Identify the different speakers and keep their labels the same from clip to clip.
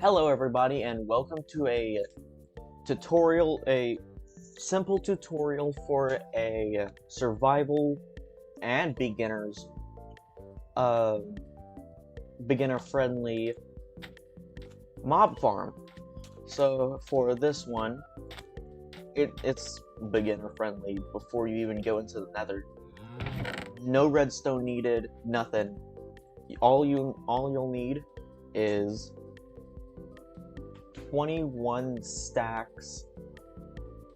Speaker 1: Hello everybody and welcome to a simple tutorial for a survival and beginner friendly mob farm. So for this one, it's beginner friendly before you even go into the nether. No redstone needed, nothing. All you'll need is 21 stacks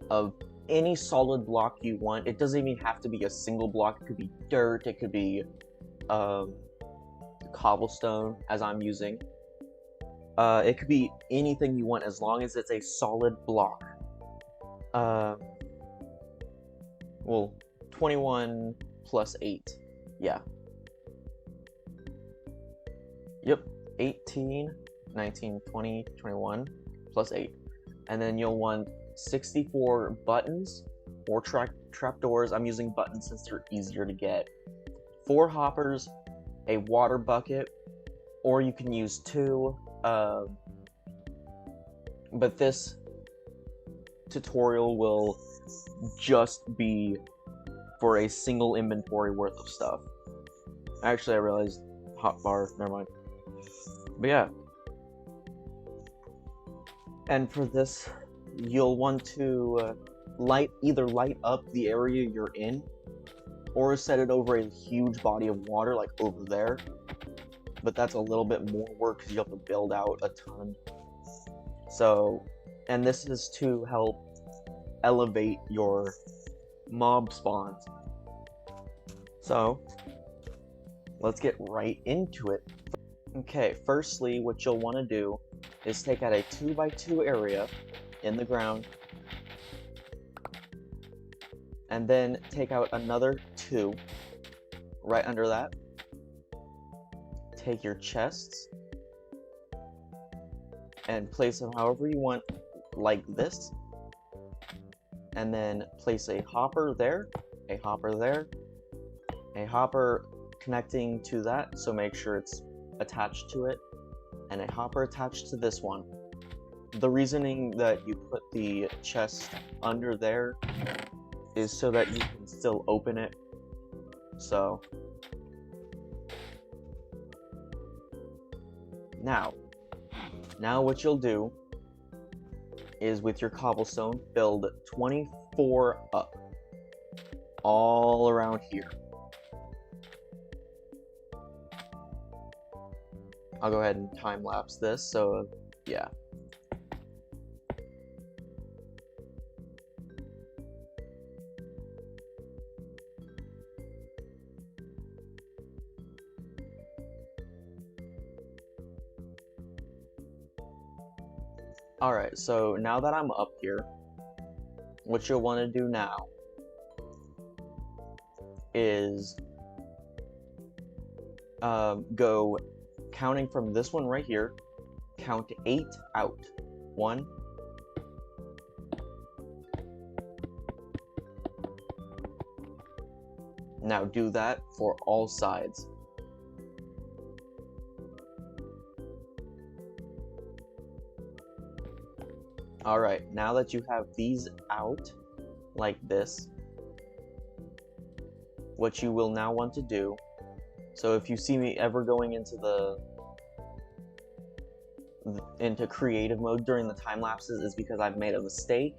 Speaker 1: of any solid block you want. It doesn't even have to be a single block. It could be dirt, it could be cobblestone, as I'm using. It could be anything you want as long as it's a solid block. Well, 21 plus 8. Yeah. Yep, 18, 19, 20, 21, plus 8. And then you'll want 64 buttons or trapdoors. I'm using buttons since they're easier to get. 4 hoppers, a water bucket, or you can use 2. But this tutorial will just be for a single inventory worth of stuff. Actually, I realized hotbar, never mind. But yeah. And for this, you'll want to either light up the area you're in, or set it over a huge body of water, like over there. But that's a little bit more work because you have to build out a ton. So, and this is to help elevate your mob spawns. So, let's get right into it. Okay, firstly, what you'll want to do is take out a 2x2 area in the ground, and then take out another 2 right under that. Take your chests and place them however you want, like this, and then place a hopper there, a hopper there, a hopper connecting to that, so make sure it's attached to it, and a hopper attached to this one. The reasoning that you put the chest under there is so that you can still open it. So now what you'll do is, with your cobblestone, build 24 up all around here. I'll go ahead and time lapse this, so yeah. Alright, so now that I'm up here, what you'll want to do now is go counting from this one right here, count 8 out. 1, 2. Now do that for all sides. Alright, now that you have these out, like this, what you will now want to do, so if you see me ever going into creative mode during the time lapses, is because I've made a mistake,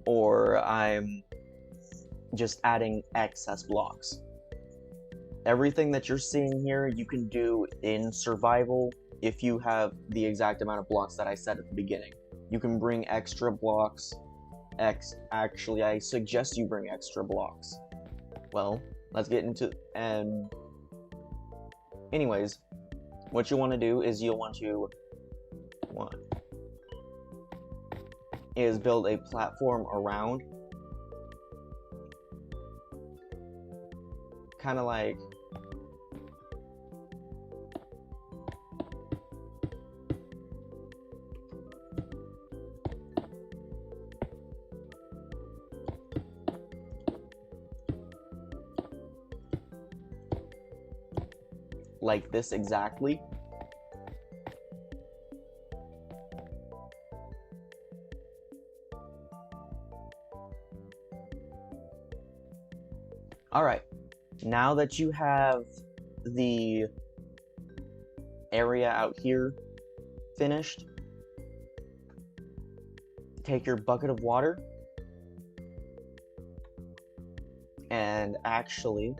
Speaker 1: or I'm just adding excess blocks. Everything that you're seeing here, you can do in survival if you have the exact amount of blocks that I said at the beginning. You can bring extra blocks. Actually, I suggest you bring extra blocks. Well, let's get into, and anyways, what you want to do is you'll want to build a platform around, kind of like this exactly. Alright, now that you have the area out here finished, take your bucket of water and actually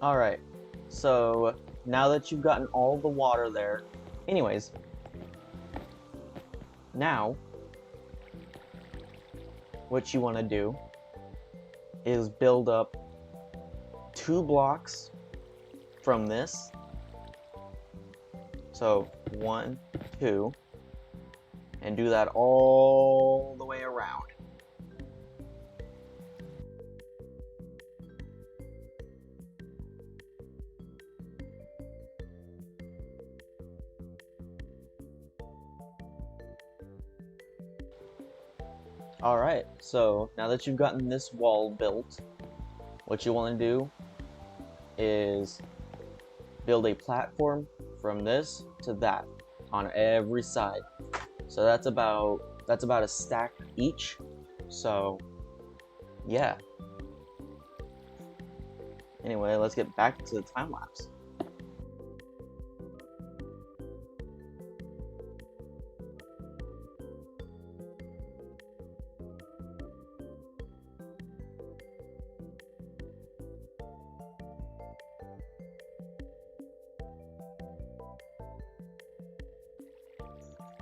Speaker 1: Alright, so now that you've gotten all the water there, anyways, now what you want to do is build up 2 blocks from this. So 1, 2, and do that all the way around. Alright, so now that you've gotten this wall built, what you want to do is build a platform from this to that on every side. So that's about a stack each. So yeah. Anyway, let's get back to the time lapse.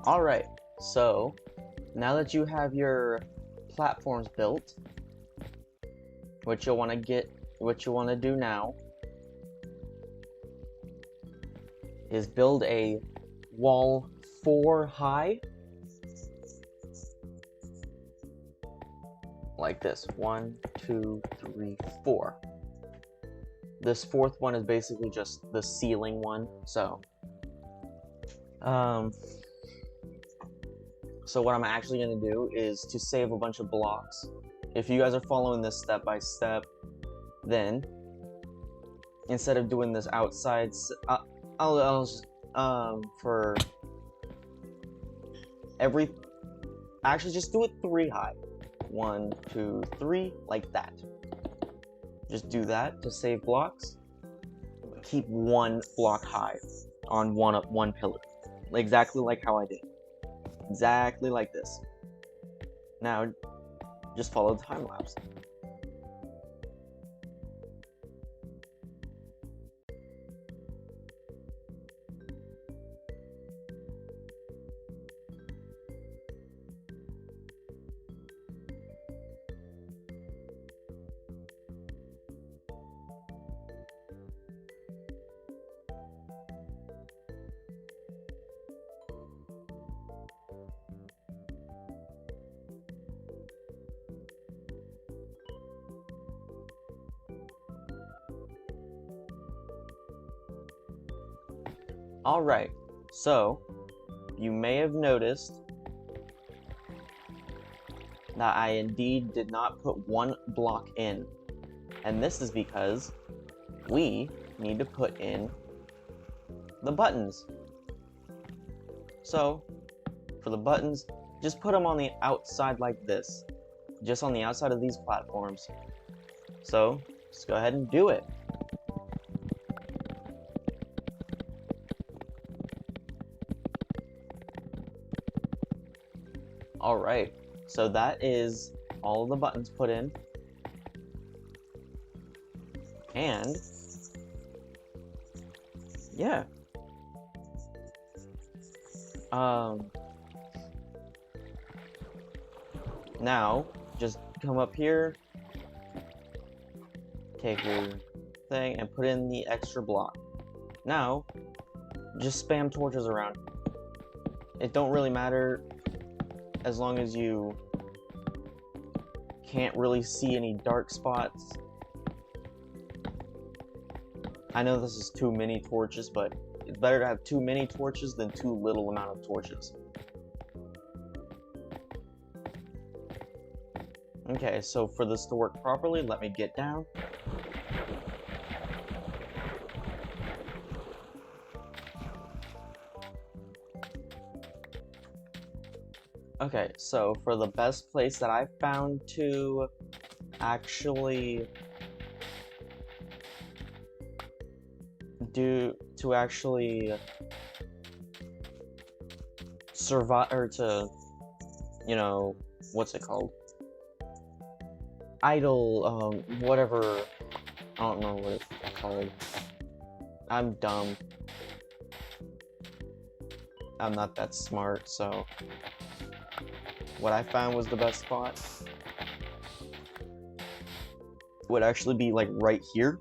Speaker 1: Alright, so now that you have your platforms built, what you'll want to do now is build a wall 4 high, like this. 1, 2, 3, 4. This 4th one is basically just the ceiling one, so what I'm actually going to do is to save a bunch of blocks. If you guys are following this step by step, then instead of doing this outside, I'll just, for every, actually just do it 3 high. 1, 2, 3, like that. Just do that to save blocks. Keep 1 block high on one pillar, exactly like how I did. Exactly like this. Now, just follow the time lapse. Alright, so you may have noticed that I indeed did not put 1 block in, and this is because we need to put in the buttons. So for the buttons, just put them on the outside like this, just on the outside of these platforms. So just go ahead and do it. Alright, so that is all of the buttons put in. And yeah. Now, just come up here, take your thing, and put in the extra block. Now, just spam torches around. It don't really matter as long as you can't really see any dark spots. I know this is too many torches, but it's better to have too many torches than too little amount of torches. Okay, so for this to work properly, let me get down. Okay, so for the best place that I found to actually survive, or to, you know, what's it called? Idle, whatever, I don't know what it's called. I'm dumb. I'm not that smart, so what I found was the best spot would actually be like right here.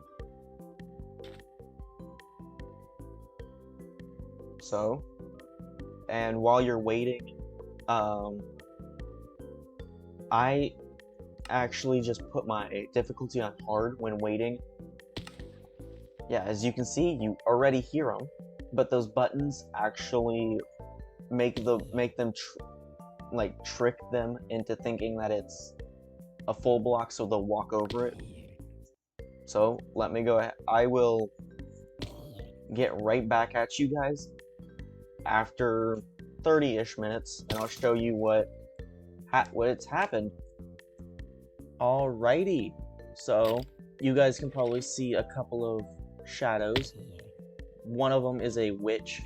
Speaker 1: So, and while you're waiting, I actually just put my difficulty on hard when waiting. Yeah, as you can see, you already hear them, but those buttons actually make them trick them into thinking that it's a full block, so they'll walk over it. So let me go ahead. I will get right back at you guys after 30-ish minutes, and I'll show you what's happened. Alrighty, so you guys can probably see a couple of shadows. One of them is a witch,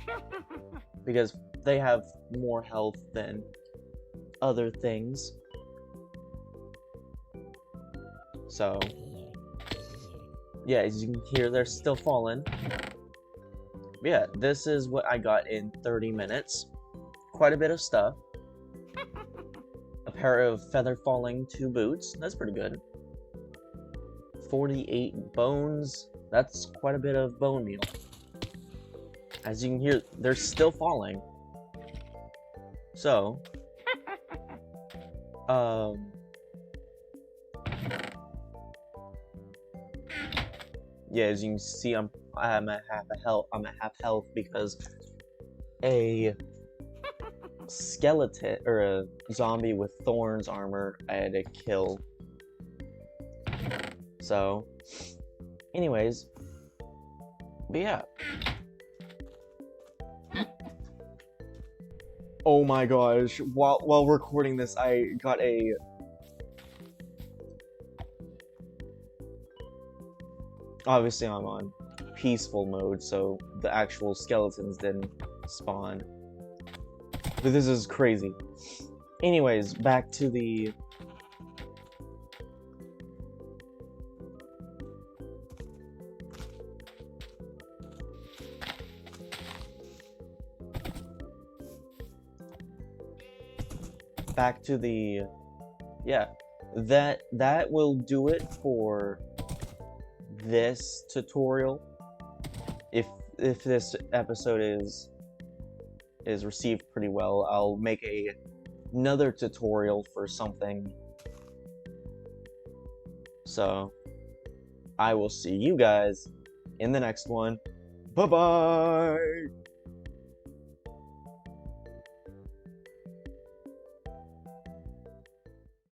Speaker 1: because they have more health than other things. So, yeah, as you can hear, they're still falling. But yeah, this is what I got in 30 minutes. Quite a bit of stuff. A pair of feather falling 2 boots. That's pretty good. 48 bones. That's quite a bit of bone meal. As you can hear, they're still falling. So, yeah, as you can see, I'm at half health because a skeleton or a zombie with thorns armor I had to kill. So, anyways, but yeah. Oh my gosh, while recording this, I got a... Obviously, I'm on peaceful mode, so the actual skeletons didn't spawn. But this is crazy. Anyways, back to the... yeah, that will do it for this tutorial. If this episode is received pretty well, I'll make another tutorial for something. So I will see you guys in the next one. Bye bye.